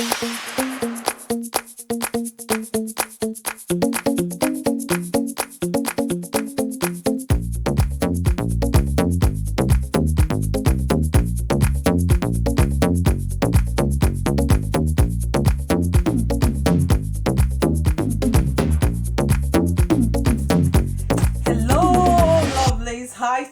Hi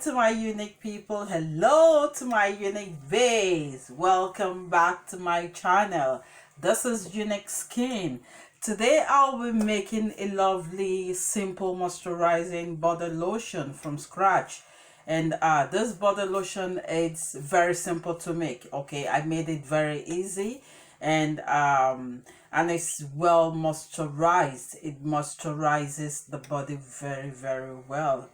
to my unique people. Hello to my unique vase. Welcome back to my channel. This is Unique Skin. Today I'll be making a lovely simple moisturizing body lotion from scratch. And this body lotion is very simple to make. Okay, I made it very easy, and it's well moisturized. It moisturizes the body very well.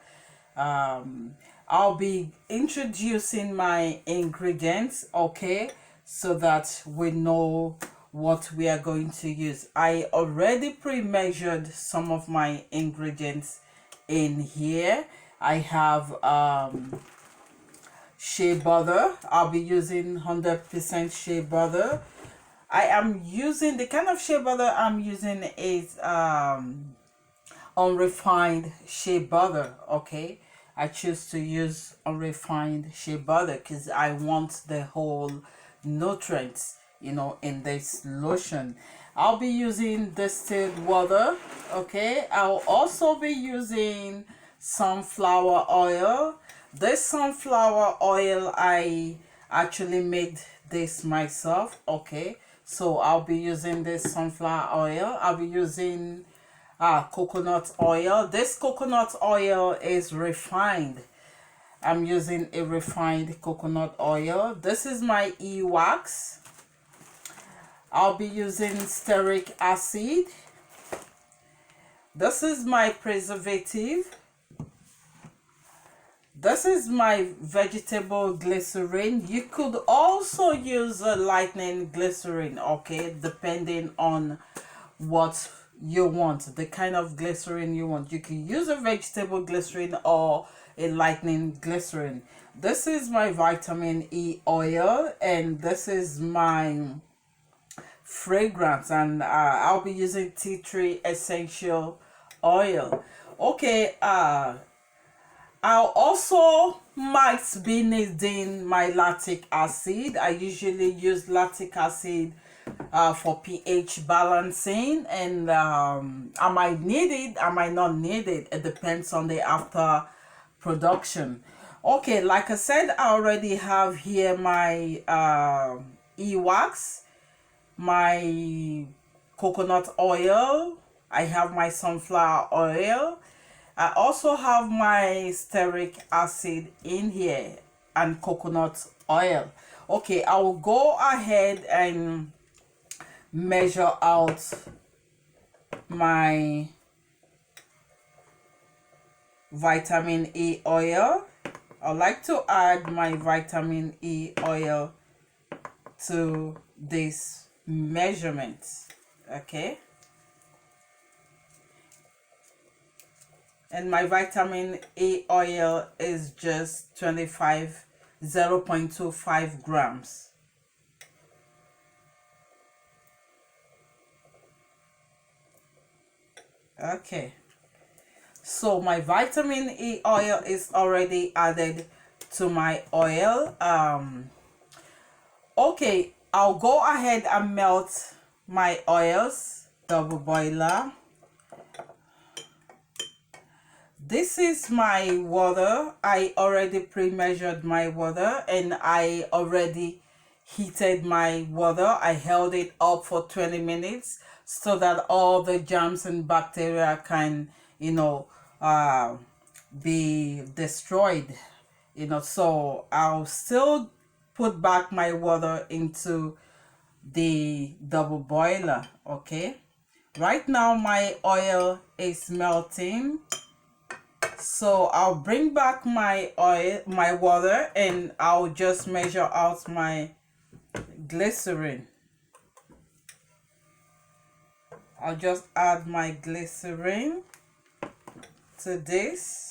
um I'll be introducing my ingredients, okay, so that we know what we are going to use. I already pre-measured some of my ingredients in here. I have shea butter. I'll be using 100% shea butter. I am using the kind of shea butter I'm using is unrefined shea butter. Okay, I choose to use unrefined shea butter because I want the whole nutrients, in this lotion. I'll be using distilled water. Okay, I'll also be using sunflower oil. This sunflower oil, I actually made this myself. Okay, so I'll be using this sunflower oil. I'll be using coconut oil. This coconut oil is refined. I'm using a refined coconut oil. This is my wax. I'll be using stearic acid. This is my preservative. This is my vegetable glycerin. You could also use a lightning glycerin, okay, depending on what you want, the kind of glycerin you want. You can use a vegetable glycerin or a lightning glycerin. This is my vitamin E oil, and this is my fragrance, and I'll be using tea tree essential oil. Okay, I'll also might be needing my lactic acid. I usually use lactic acid for pH balancing, and I might need it, I might not need it. It depends on the after production. Okay, like I said, I already have here my wax, my coconut oil, I have my sunflower oil, I also have my stearic acid in here, and coconut oil. Okay, I will go ahead and measure out my vitamin E oil. I like to add my vitamin E oil to this measurement. Okay, and my vitamin E oil is just 0.25 grams. Okay, so my vitamin E oil is already added to my oil. Okay, I'll go ahead and melt my oils. Double boiler. This is my water. I already pre-measured my water, and I already heated my water. I held it up for 20 minutes so that all the germs and bacteria can, be destroyed. So I'll still put back my water into the double boiler. Okay, right now my oil is melting, so I'll bring back my water, and I'll just measure out my glycerin. I'll just add my glycerin to this.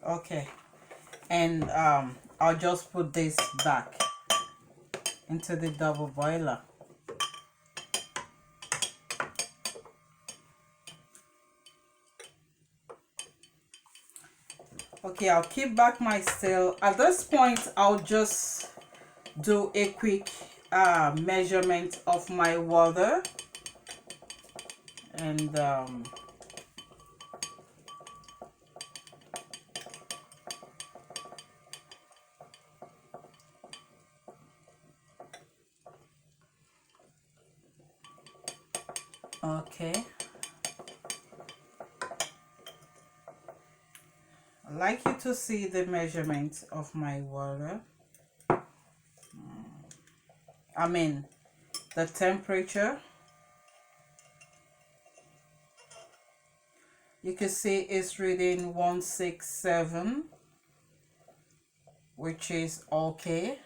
Okay, and I'll just put this back into the double boiler. Okay, I'll keep back my still. At this point, I'll just do a quick measurement of my water, and okay, I'd like you to see the measurement of my water. I mean, the temperature. You can see it's reading 167, which is okay.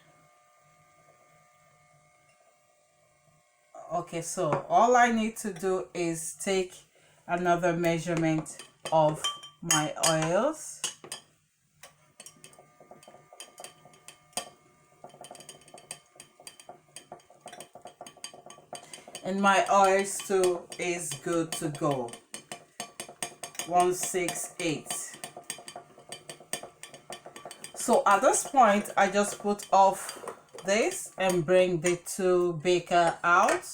Okay, so all I need to do is take another measurement of my oils. And my oils too is good to go. 168. So at this point, I just put off this and bring the 2 beaker out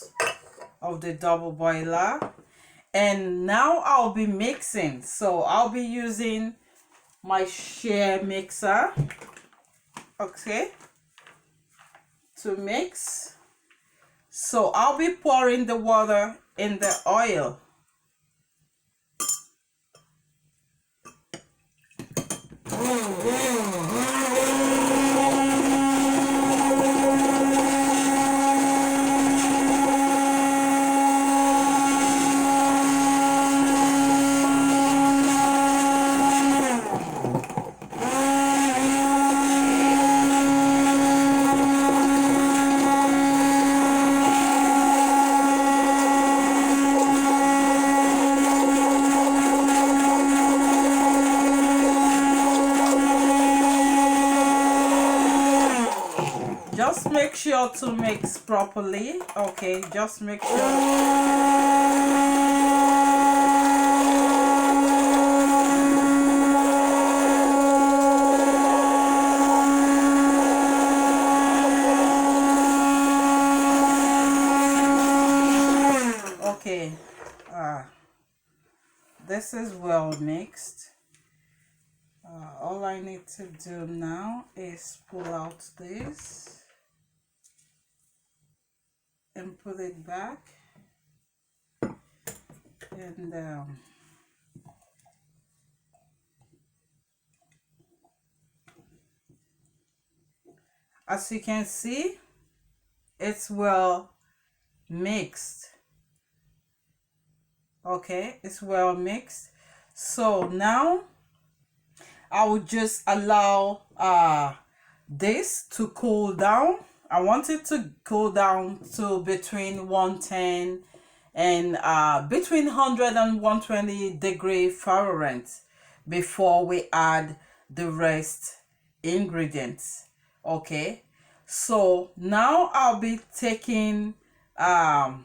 of the double boiler. And now I'll be mixing. So I'll be using my share mixer, okay, to mix. So I'll be pouring the water in the oil. Just make sure to mix properly, okay? Just make sure. Okay, this is well mixed. All I need to do now is pull out this and put it back, and as you can see, it's well mixed. Okay, it's well mixed. So now I will just allow this to cool down. I want it to cool down to between 110 and between 100 and 120 degree Fahrenheit before we add the rest ingredients. Okay, so now I'll be taking my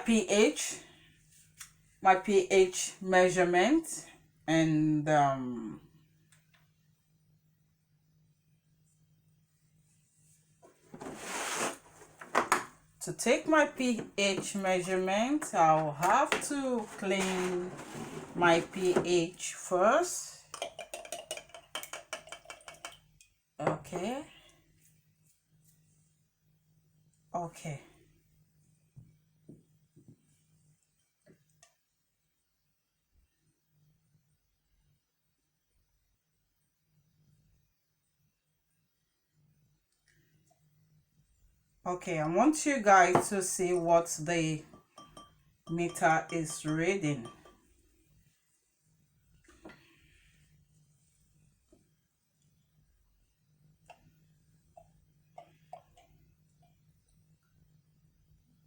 pH measurement, and to take my pH measurement, I'll have to clean my pH first. Okay. Okay. Okay, I want you guys to see what the meter is reading.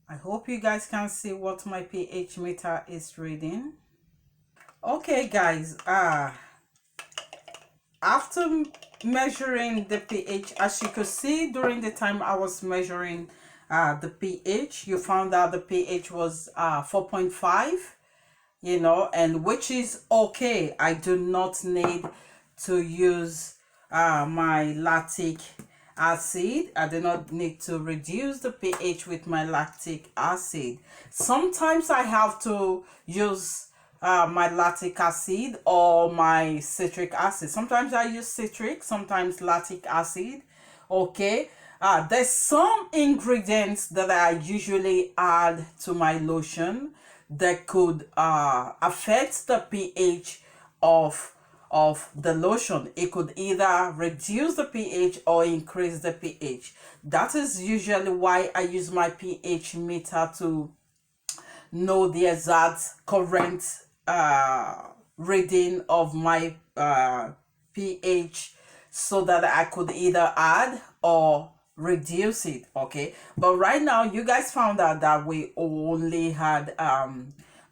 I hope you guys can see what my pH meter is reading. Okay guys, after measuring the pH, as you could see during the time I was measuring the pH, you found out the pH was 4.5, you know, and which is okay. I do not need to use my lactic acid. I do not need to reduce the pH with my lactic acid. Sometimes I have to use my lactic acid or my citric acid. Sometimes I use citric, sometimes lactic acid. Okay. There's some ingredients that I usually add to my lotion that could affect the pH of the lotion. It could either reduce the pH or increase the pH. That is usually why I use my pH meter to know the exact current reading of my pH, so that I could either add or reduce it. Okay, but right now you guys found out that we only had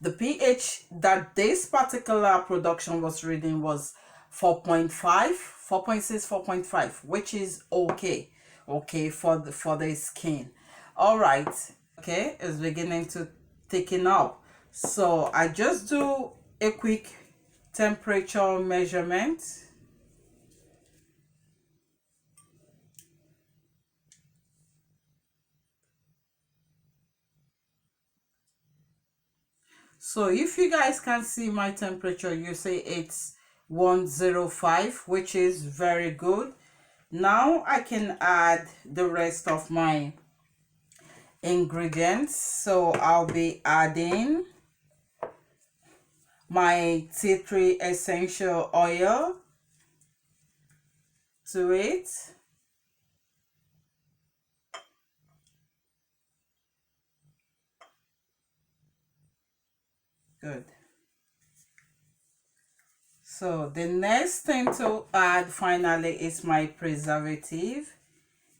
the pH that this particular production was reading was 4.5, 4.6, 4.5, which is okay. Okay, for the skin. All right. Okay, it's beginning to thicken up, so I just do a quick temperature measurement. So if you guys can see my temperature, you say it's 105, which is very good. Now I can add the rest of my ingredients. So I'll be adding my tea tree essential oil to it. Good. So the next thing to add finally is my preservative,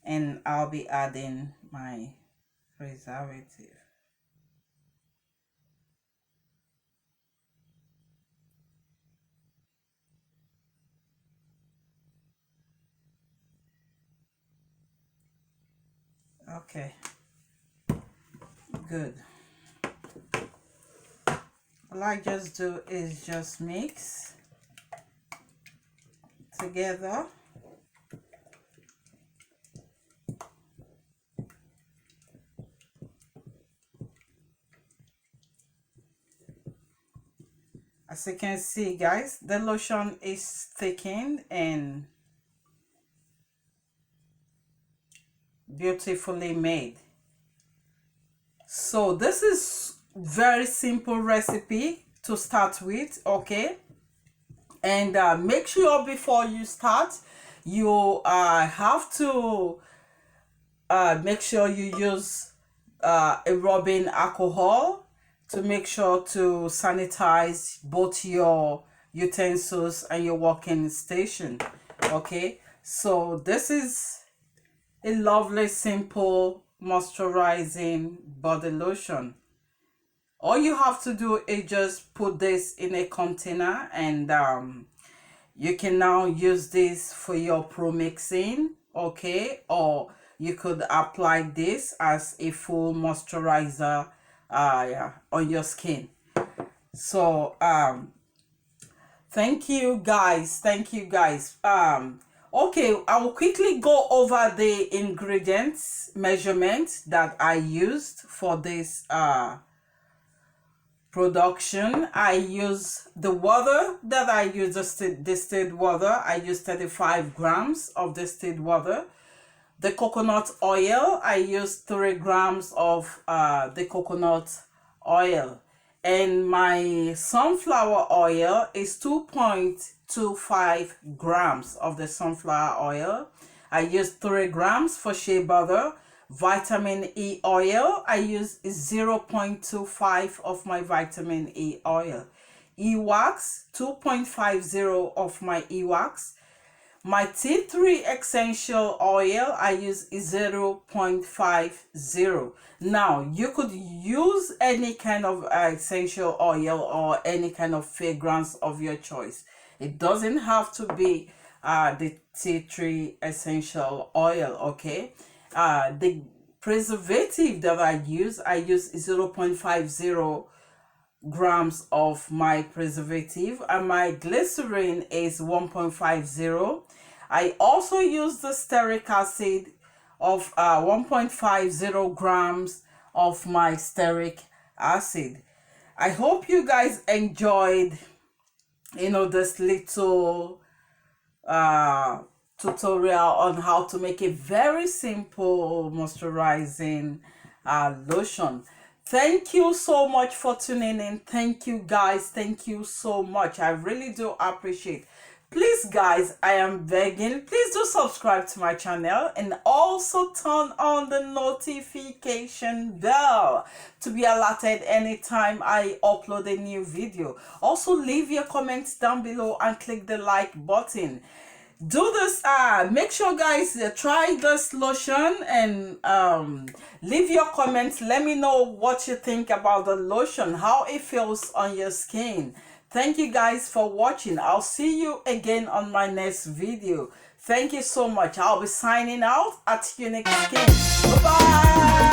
and I'll be adding my preservative. Okay, good. All I just do is just mix together. As you can see, guys, the lotion is thickened and beautifully made. So this is very simple recipe to start with. Okay, and make sure before you start, you have to make sure you use a rubbing alcohol to make sure to sanitize both your utensils and your working station. Okay, so this is a lovely simple moisturizing body lotion. All you have to do is just put this in a container, and you can now use this for your pro mixing. Okay, or you could apply this as a full moisturizer yeah, on your skin. So thank you guys, okay, I will quickly go over the ingredients measurement that I used for this production. I use the water that I use, distilled water. I use 35 grams of distilled water. The coconut oil, I use 3 grams of the coconut oil. And my sunflower oil is 2.25 grams of the sunflower oil. I use 3 grams for shea butter. Vitamin E oil, I use 0.25 of my vitamin E oil. E-wax, 2.50 of my E-wax. My tea tree essential oil, I use 0.50. Now, you could use any kind of essential oil or any kind of fragrance of your choice. It doesn't have to be the tea tree essential oil. Okay, the preservative that I use 0.50 grams of my preservative, and my glycerin is 1.50. I also use the stearic acid of 1.50 grams of my stearic acid. I hope you guys enjoyed, this little tutorial on how to make a very simple moisturizing lotion. Thank you so much for tuning in. Thank you guys. Thank you so much. I really do appreciate. Please guys, I am begging, please do subscribe to my channel and also turn on the notification bell to be alerted anytime I upload a new video. Also leave your comments down below and click the like button. Do this, make sure guys try this lotion and leave your comments. Let me know what you think about the lotion, how it feels on your skin. Thank you guys for watching. I'll see you again on my next video. Thank you so much. I'll be signing out at Unique Skin. Bye bye.